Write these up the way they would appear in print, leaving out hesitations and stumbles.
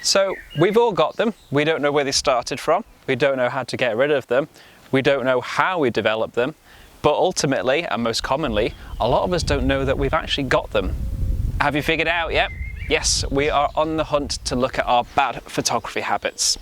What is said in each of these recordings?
So we've all got them. We don't know where they started from. We don't know how to get rid of them. We don't know how we developed them. But ultimately, and most commonly, a lot of us don't know that we've actually got them. Have you figured it out yet? Yes, we are on the hunt to look at our bad photography habits.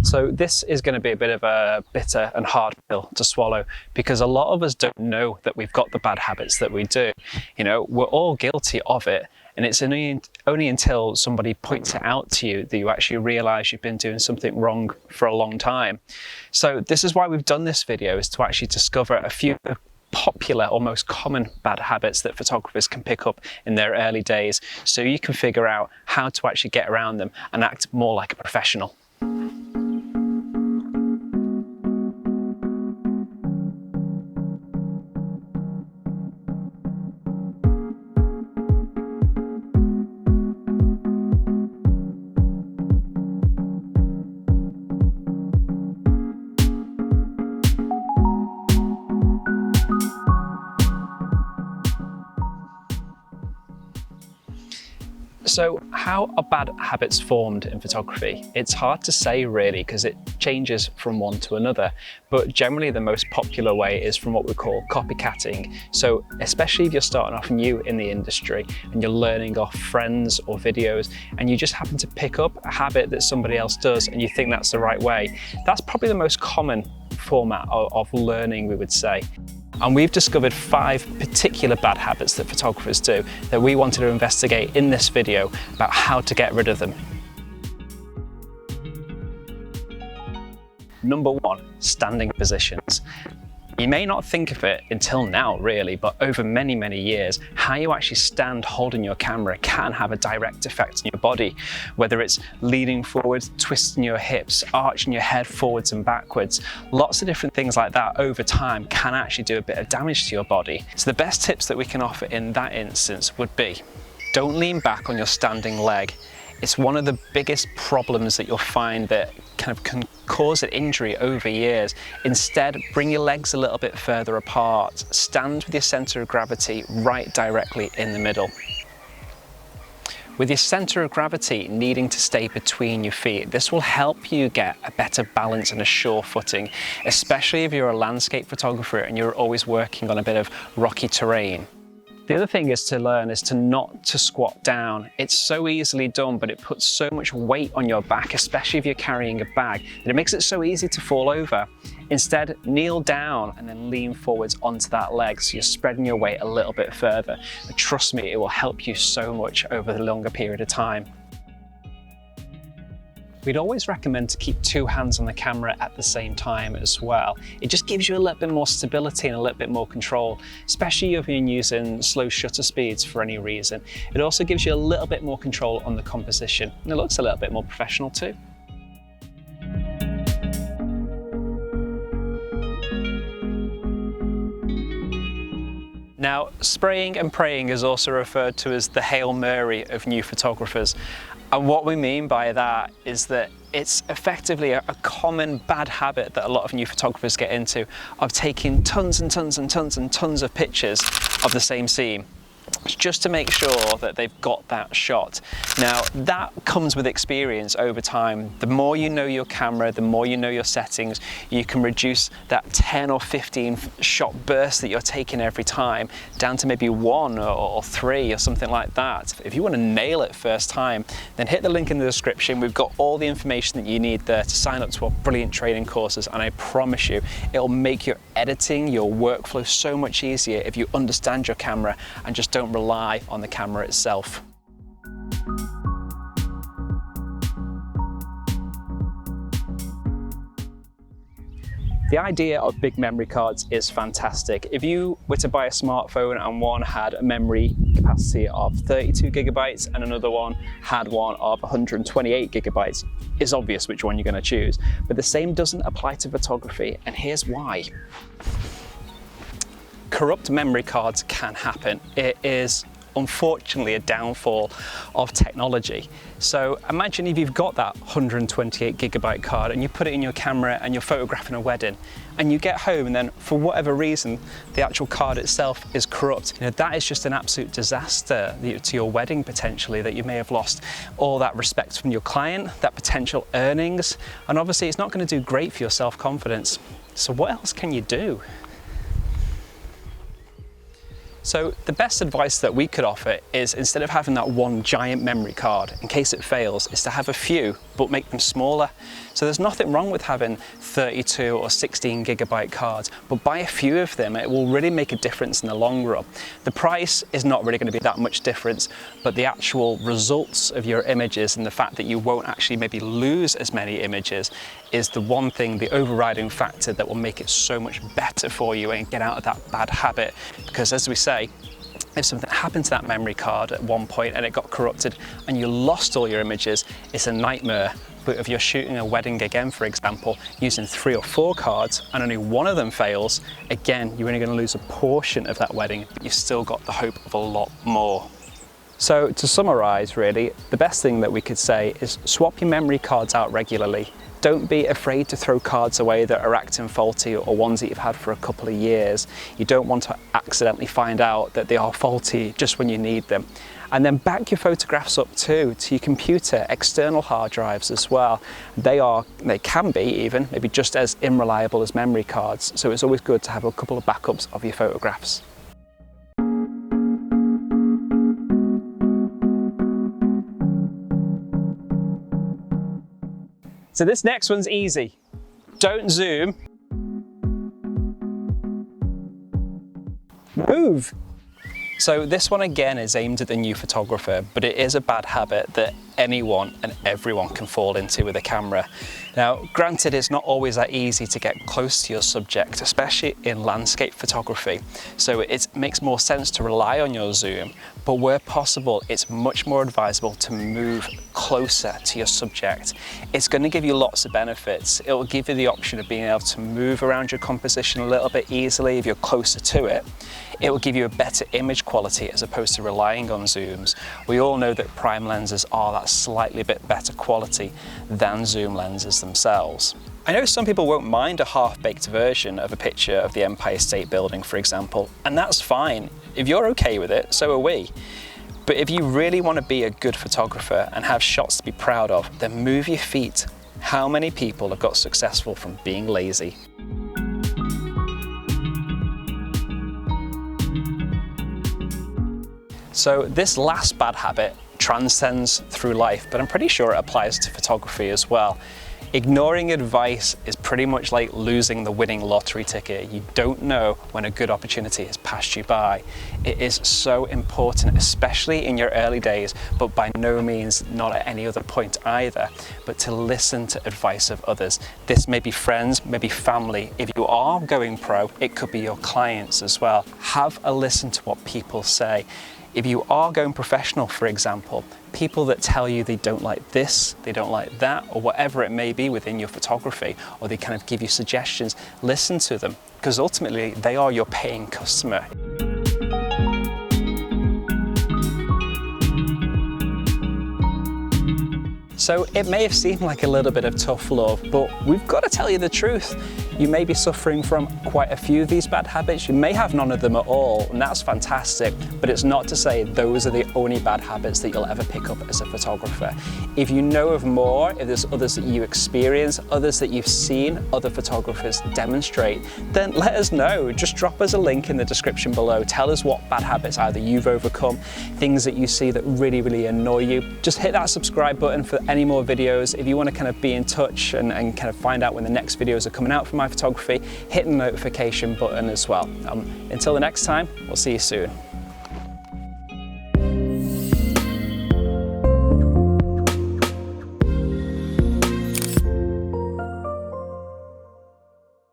So this is going to be a bit of a bitter and hard pill to swallow, because a lot of us don't know that we've got the bad habits that we do. You know, we're all guilty of it, and it's only until somebody points it out to you that you actually realise you've been doing something wrong for a long time. So this is why we've done this video, is to actually discover a few popular or most common bad habits that photographers can pick up in their early days, so you can figure out how to actually get around them and act more like a professional. So how are bad habits formed in photography? It's hard to say really, because it changes from one to another, but generally the most popular way is from what we call copycatting. So especially if you're starting off new in the industry and you're learning off friends or videos, and you just happen to pick up a habit that somebody else does and you think that's the right way, that's probably the most common format of learning, we would say. And we've discovered 5 particular bad habits that photographers do that we wanted to investigate in this video about how to get rid of them. Number 1, standing positions. You may not think of it until now really, but over many, many years, how you actually stand holding your camera can have a direct effect on your body. Whether it's leaning forward, twisting your hips, arching your head forwards and backwards, lots of different things like that over time can actually do a bit of damage to your body. So the best tips that we can offer in that instance would be, don't lean back on your standing leg. It's one of the biggest problems that you'll find that kind of can cause an injury over years. Instead, bring your legs a little bit further apart. Stand with your center of gravity right directly in the middle. With your center of gravity needing to stay between your feet, this will help you get a better balance and a sure footing, especially if you're a landscape photographer and you're always working on a bit of rocky terrain. The other thing is to learn is to not to squat down. It's so easily done, but it puts so much weight on your back, especially if you're carrying a bag, that it makes it so easy to fall over. Instead, kneel down and then lean forwards onto that leg, so you're spreading your weight a little bit further. But trust me, it will help you so much over the longer period of time. We'd always recommend to keep 2 hands on the camera at the same time as well. It just gives you a little bit more stability and a little bit more control, especially if you're using slow shutter speeds for any reason. It also gives you a little bit more control on the composition, and it looks a little bit more professional too. Now, spraying and praying is also referred to as the Hail Mary of new photographers. And what we mean by that is that it's effectively a common bad habit that a lot of new photographers get into, of taking tons and tons and tons and tons of pictures of the same scene, just to make sure that they've got that shot. Now, that comes with experience over time. The more you know your camera, the more you know your settings, you can reduce that 10 or 15 shot burst that you're taking every time down to maybe 1 or 3 or something like that. If you want to nail it first time, then hit the link in the description. We've got all the information that you need there to sign up to our brilliant training courses, and I promise you, it'll make your editing, your workflow so much easier if you understand your camera and just don't rely on the camera itself. The idea of big memory cards is fantastic. If you were to buy a smartphone and one had a memory capacity of 32 gigabytes and another one had one of 128 gigabytes, it's obvious which one you're going to choose. But the same doesn't apply to photography, and here's why. Corrupt memory cards can happen. It is unfortunately a downfall of technology. So imagine if you've got that 128GB card and you put it in your camera and you're photographing a wedding, and you get home and then for whatever reason the actual card itself is corrupt. You know, that is just an absolute disaster to your wedding potentially, that you may have lost all that respect from your client, that potential earnings, and obviously it's not going to do great for your self-confidence. So what else can you do? So the best advice that we could offer is, instead of having that one giant memory card in case it fails, is to have a few but make them smaller. So there's nothing wrong with having 32 or 16GB cards, but buy a few of them. It will really make a difference in the long run. The price is not really going to be that much difference, but the actual results of your images and the fact that you won't actually maybe lose as many images is the one thing, the overriding factor that will make it so much better for you and get out of that bad habit. Because as we say, if something happened to that memory card at one point and it got corrupted and you lost all your images, it's a nightmare. But if you're shooting a wedding again, for example, using 3 or 4 cards and only one of them fails, again, you're only going to lose a portion of that wedding, but you've still got the hope of a lot more. So to summarize, really, the best thing that we could say is swap your memory cards out regularly. Don't be afraid to throw cards away that are acting faulty or ones that you've had for a couple of years. You don't want to accidentally find out that they are faulty just when you need them. And then back your photographs up too to your computer, external hard drives as well. They can be even maybe just as unreliable as memory cards. So it's always good to have a couple of backups of your photographs. So this next one's easy. Don't zoom. Move. So this one again is aimed at the new photographer, but it is a bad habit that anyone and everyone can fall into with a camera. Now, granted, it's not always that easy to get close to your subject, especially in landscape photography. So it makes more sense to rely on your zoom, but where possible, it's much more advisable to move closer to your subject. It's going to give you lots of benefits. It will give you the option of being able to move around your composition a little bit easily if you're closer to it. It will give you a better image quality as opposed to relying on zooms. We all know that prime lenses are that slightly bit better quality than zoom lenses themselves. I know some people won't mind a half-baked version of a picture of the Empire State Building, for example, and that's fine. If you're okay with it, so are we. But if you really want to be a good photographer and have shots to be proud of, then move your feet. How many people have got successful from being lazy? So this last bad habit transcends through life, but I'm pretty sure it applies to photography as well. Ignoring advice is pretty much like losing the winning lottery ticket. You don't know when a good opportunity has passed you by. It is so important, especially in your early days, but by no means not at any other point either, but to listen to advice of others. This may be friends, maybe family. If you are going pro, it could be your clients as well. Have a listen to what people say. If you are going professional, for example, people that tell you they don't like this, they don't like that, or whatever it may be within your photography, or they kind of give you suggestions, listen to them, because ultimately they are your paying customer. So it may have seemed like a little bit of tough love, but we've got to tell you the truth. You may be suffering from quite a few of these bad habits. You may have none of them at all, and that's fantastic, but it's not to say those are the only bad habits that you'll ever pick up as a photographer. If you know of more, if there's others that you experience, others that you've seen other photographers demonstrate, then let us know. Just drop us a link in the description below. Tell us what bad habits either you've overcome, things that you see that really, really annoy you. Just hit that subscribe button for any more videos. If you want to kind of be in touch and kind of find out when the next videos are coming out from iPhotography, hit the notification button as well. Until the next time, we'll see you soon.